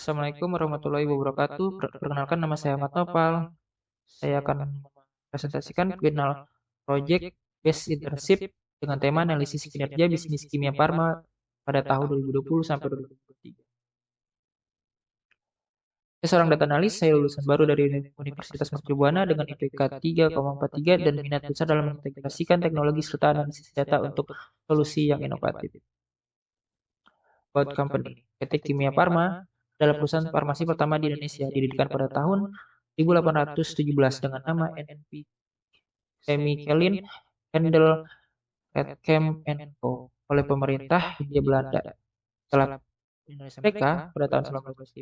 Assalamualaikum warahmatullahi wabarakatuh. Perkenalkan nama saya Ahmad Nopal. Saya akan presentasikan final project based internship dengan tema analisis kinerja bisnis kimia farma pada tahun 2020 sampai 2023. Saya seorang data analis, saya lulusan baru dari Universitas Mercu Buana dengan IPK 3,43 dan minat besar dalam mengintegrasikan teknologi serta analisis data untuk solusi yang inovatif. About Company, PT Kimia Farma adalah perusahaan farmasi pertama di Indonesia, didirikan pada tahun 1817 dengan nama NNP Chemicalin Handel Redchem Co. oleh pemerintah Hindia Belanda. Setelah Indonesia Merdeka pada tahun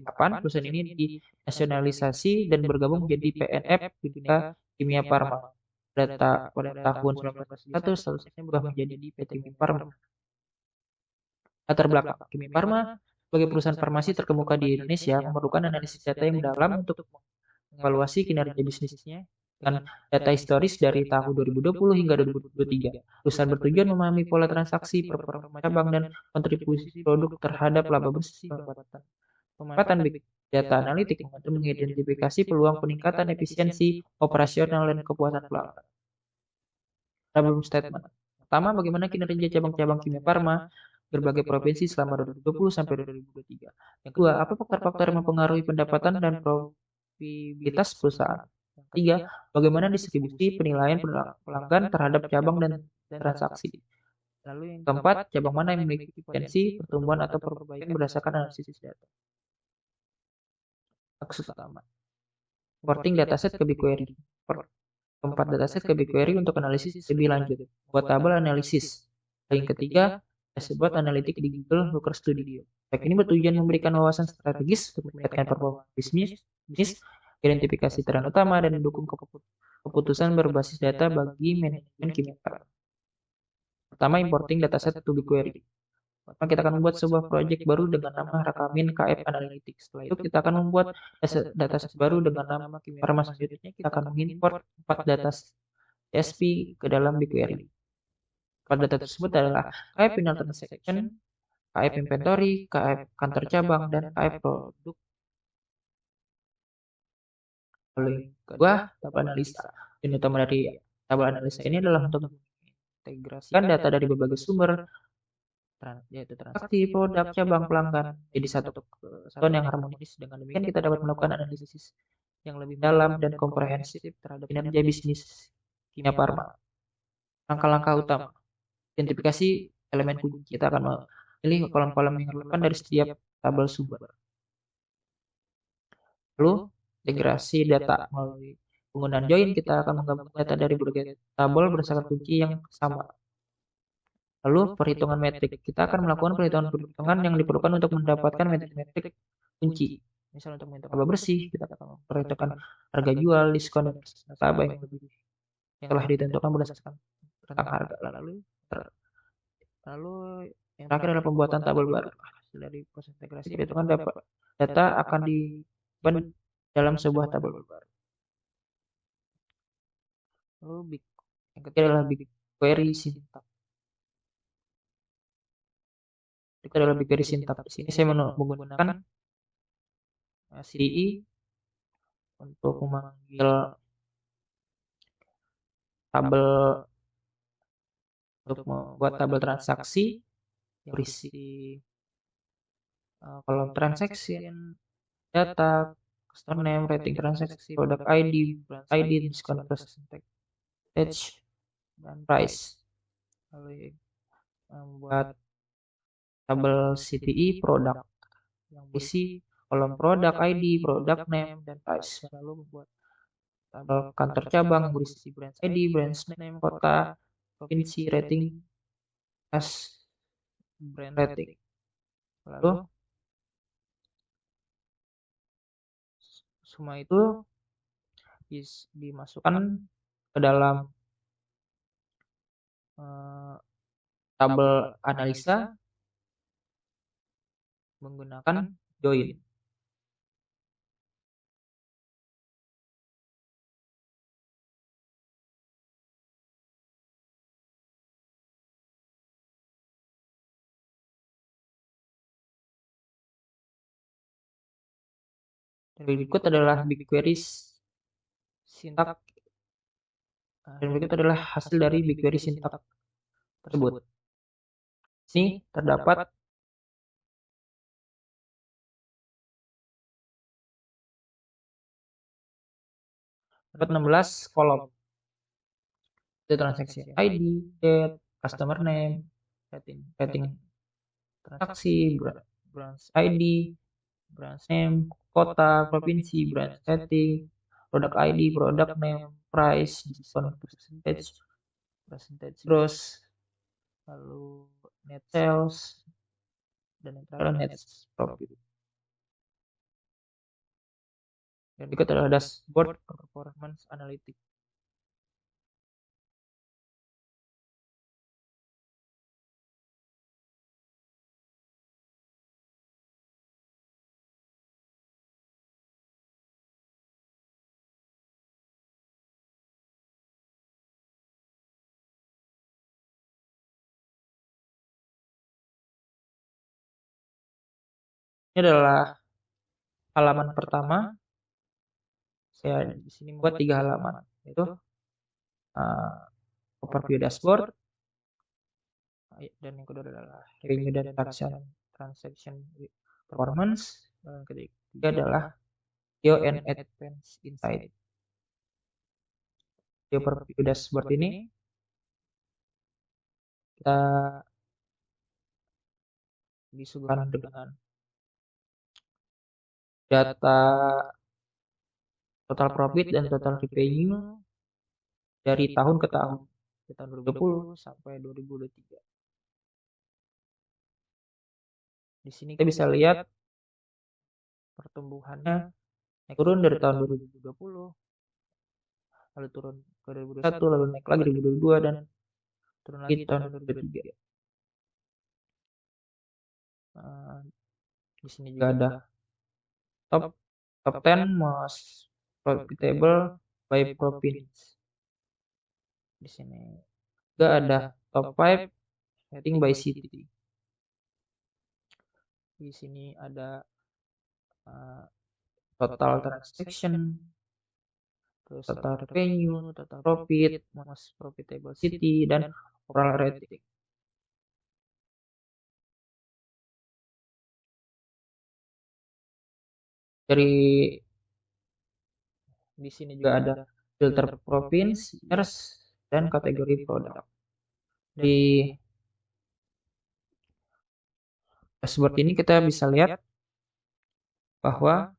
1948, perusahaan ini dinasionalisasi dan bergabung menjadi PNF Bhinneka Kimia Farma. Pada tahun 1991, statusnya berubah menjadi PT Kimia Farma. Latar belakang Kimia Farma sebagai perusahaan farmasi terkemuka di Indonesia memerlukan analisis data yang mendalam untuk mengevaluasi kinerja bisnisnya dengan data historis dari tahun 2020 hingga 2023. Perusahaan bertujuan memahami pola transaksi, performa cabang, dan kontribusi produk terhadap laba bersih. Pemanfaatan big data analitik membantu mengidentifikasi peluang peningkatan efisiensi operasional dan kepuasan pelanggan. Problem statement. Pertama, bagaimana kinerja cabang-cabang Kimia Farma berbagai provinsi selama 2020 sampai 2023. Yang kedua, apa faktor-faktor yang mempengaruhi pendapatan dan profitabilitas perusahaan? Yang ketiga, bagaimana distribusi penilaian pelanggan terhadap cabang dan transaksi? Lalu yang keempat, cabang mana yang memiliki potensi pertumbuhan atau perbaikan berdasarkan analisis data? Maksud utama. Importing dataset ke BigQuery. Keempat, dataset ke BigQuery untuk analisis lebih lanjut. Buat tabel analisis. Yang ketiga, dashboard analitik di Google Looker Studio. Baik, ini bertujuan memberikan wawasan strategis untuk meningkatkan performa bisnis, identifikasi tren utama, dan mendukung keputusan berbasis data bagi manajemen kimia. Pertama, importing dataset to BigQuery. Pertama, kita akan membuat sebuah proyek baru dengan nama Rakamin KF Analytics. Setelah itu, kita akan membuat dataset baru dengan nama Kimia Farma. Selanjutnya, kita akan mengimport 4 data CSV ke dalam BigQuery. 4 data tersebut adalah KF Final Transaction, KF Inventory, KF Kantor Cabang, dan KF Produk. Lalu yang kedua, tabel analisa. Tujuan utama dari tabel analisa ini adalah untuk mengintegrasikan data dari berbagai sumber, yaitu transaksi, produk, cabang, pelanggan, jadi satu kesatuan yang harmonis. Dengan demikian kita dapat melakukan analisis yang lebih dalam dan komprehensif terhadap kinerja bisnis Kimia Farma. Langkah-langkah utama. Identifikasi elemen kunci. Kita akan memilih kolom-kolom yang relevan dari setiap tabel sumber. Lalu, integrasi data melalui penggunaan join, kita akan menggabungkan data dari berbagai tabel berdasarkan kunci yang sama. Lalu, perhitungan metrik. Kita akan melakukan perhitungan yang diperlukan untuk mendapatkan metrik kunci. Misalnya untuk menghitung laba bersih, kita akan memperhitungkan harga jual, diskon, dan nasabah yang telah ditentukan berdasarkan tentang harga. Lalu yang terakhir adalah pembuatan tabel baru. Hasil dari proses integrasi perhitungan data akan disimpan dalam sebuah tabel baru. Lalu yang ketiga adalah BigQuery syntax. Itu adalah BigQuery syntax. Di sini saya menggunakan CDI untuk memanggil tabel untuk membuat tabel transaksi yang berisi kolom transaksi, data, customer name, rating transaksi, product ID, brand ID, discount percentage, dan price. Lalu membuat tabel CTI produk yang berisi kolom produk ID, product name, dan price. Lalu membuat tabel kantor cabang yang berisi brand ID, brand name, kota, provinsi, rating, as brand rating. Lalu semua itu dimasukkan ke dalam tabel analisa menggunakan join. Berikut adalah BigQuery sintak dan berikut adalah hasil dari BigQuery sintak tersebut. Sini terdapat 16 kolom. Itu transaksi ID, date, customer name, rating transaksi, branch ID, branch name, kota, provinsi, branch setting, product ID, product name, price, discount percentage gross, lalu net sales, dan yang terakhir net profit. Dan berikut adalah dashboard performance analytics. Ini adalah halaman pertama. Saya di sini membuat 3 halaman, yaitu uh, overview dashboard, dan yang kedua adalah revenue dan transaction performance, dan yang ketiga adalah SEO and advanced insight. Di overview dashboard ini kita disuguhkan dengan data total profit dan total revenue dari tahun ke tahun, dari tahun 2020 sampai 2023. Di sini kita bisa lihat pertumbuhannya naik turun dari tahun 2020, lalu turun ke 2021, lalu naik lagi 2022, dan turun lagi tahun 2023. Di sini juga ada top 10 most profitable by province. Di sini juga ada top 5 rating by city. Di sini ada total transaction, terus total revenue, total profit, most profitable city, dan overall rating. Dari di sini juga ada filter province, years, dan kategori produk. Di dashboard ini kita bisa lihat bahwa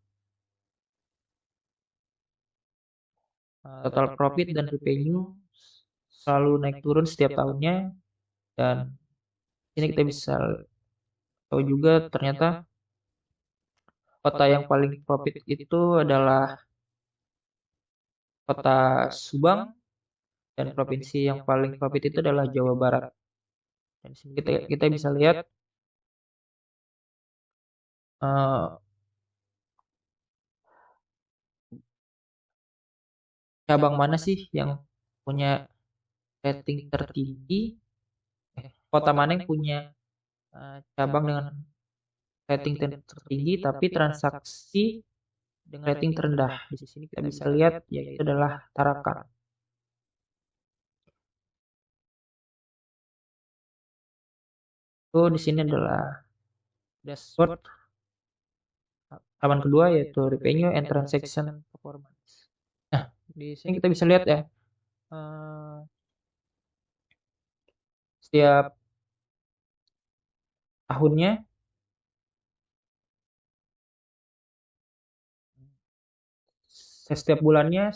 total profit dan revenue selalu naik turun setiap tahunnya, dan ini kita bisa tahu juga ternyata kota yang paling profit itu adalah kota Subang, dan provinsi yang paling profit itu adalah Jawa Barat. Dan di sini kita bisa lihat cabang mana sih yang punya rating tertinggi, kota mana yang punya cabang dengan rating tertinggi tapi transaksi dengan rating terendah. Di sini kita bisa lihat yaitu adalah Tarakan. Di sini adalah dashboard halaman kedua, yaitu revenue and transaction performance. Nah, di sini kita bisa lihat ya, setiap tahunnya setiap bulannya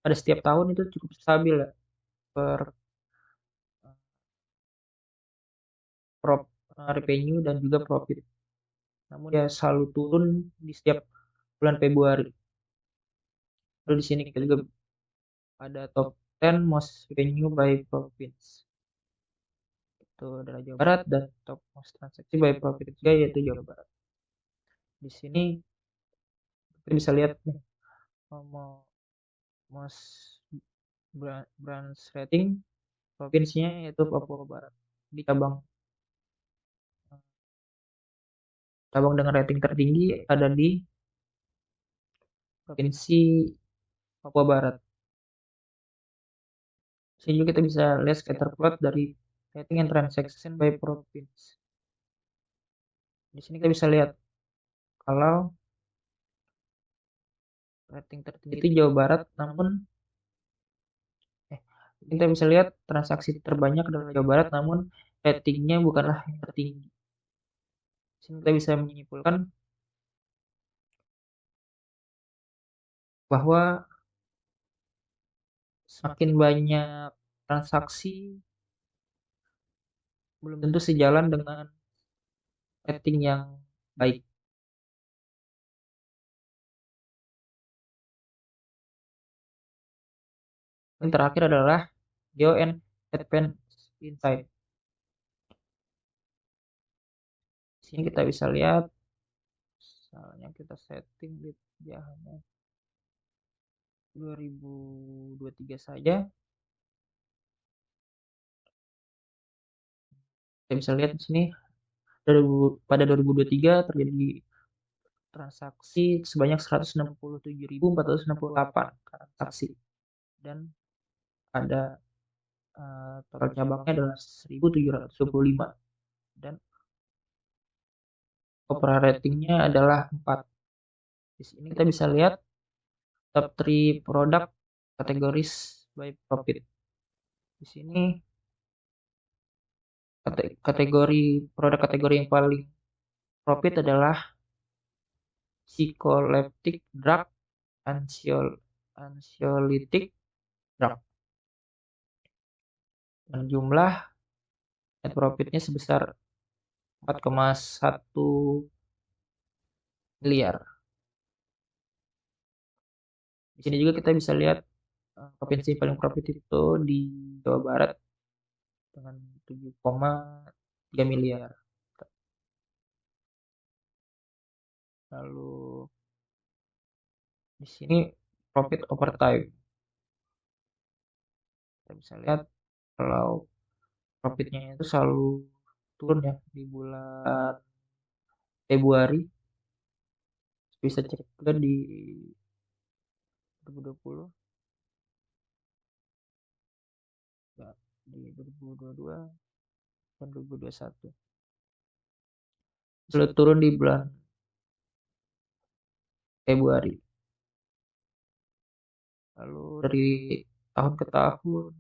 pada setiap tahun itu cukup stabil ya, per revenue dan juga profit. Namun dia selalu turun di setiap bulan Februari. Lalu di sini kita juga ada top 10 most revenue by province. Itu adalah Jawa Barat, dan top most transaksi by profit juga yaitu Jawa Barat. Di sini kita bisa lihat nih, most branch rating provinsinya yaitu Papua Barat. Di cabang dengan rating tertinggi ada di Provinsi Papua Barat. Sini juga kita bisa lihat scatter plot dari rating and transaction by province. Di sini kita bisa lihat kalau rating tertinggi itu Jawa Barat, namun kita bisa lihat transaksi terbanyak adalah Jawa Barat, namun ratingnya bukanlah yang tertinggi. Di sini kita bisa menyimpulkan bahwa semakin banyak transaksi belum tentu sejalan dengan rating yang baik. Yang terakhir adalah Geo and Advanced Insight. Di sini kita bisa lihat, misalnya kita setting dia hanya 2023 saja. Kita bisa lihat di sini pada 2023 terjadi transaksi sebanyak 167.468 transaksi, dan ada total cabangnya adalah 1.725, dan overall ratingnya adalah 4. Di sini kita bisa lihat top 3 product categories by profit. Di sini produk kategori yang paling profit adalah psycholeptic drug, anxiolytic drug, dan jumlah net profitnya sebesar 4,1 miliar. Di sini juga kita bisa lihat provinsi paling profit itu di Jawa Barat dengan 7,3 miliar. Lalu di sini profit over time. Kita bisa lihat kalau profitnya itu selalu turun ya di bulan Februari. Bisa cek juga di 2020, ya, di 2022 dan 2021. Selalu turun di bulan Februari. Lalu dari tahun ke tahun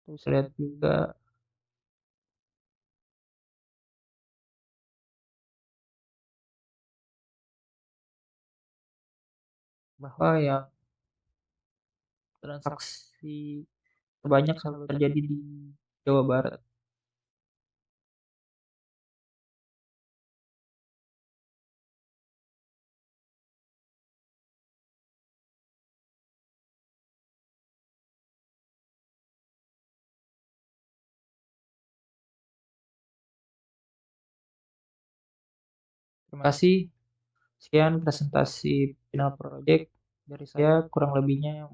kita bisa lihat juga bahwa yang transaksi terbanyak selalu terjadi di Jawa Barat. Terima kasih. Sekian presentasi final project dari saya, kurang lebihnya